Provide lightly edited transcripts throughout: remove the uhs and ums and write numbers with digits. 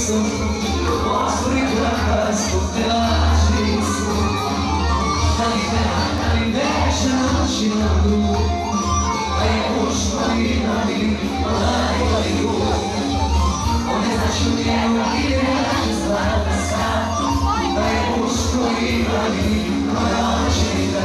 su, otvori vrata zbog te laži su. Da li veša noći na dru, da je ušlo i na dim, onaj ljud. One značu njemu i neće zlata sad, da je ušlo i na dim, onaj ljud.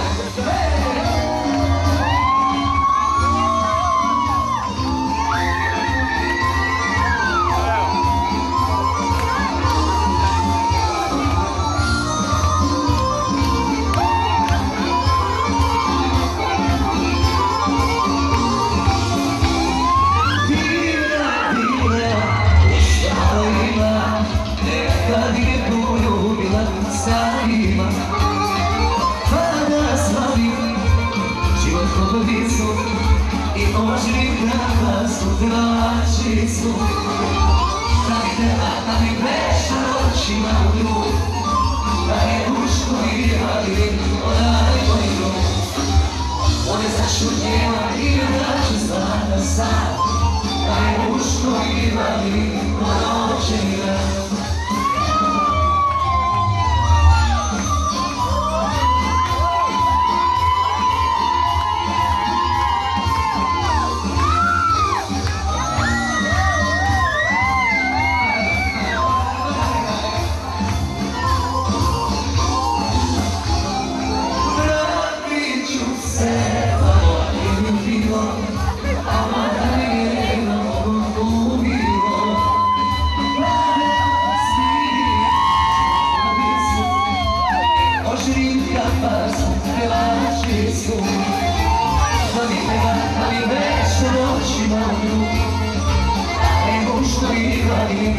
I ožri vrata zbog te laži su. Da mi veša noći na dru, da je ušlo i radi onaj ljud. One značu njema i vraća zlata sad, da je ušlo i radi onaj ljud. Da mi veša noći na dru, da je ušlo i radi,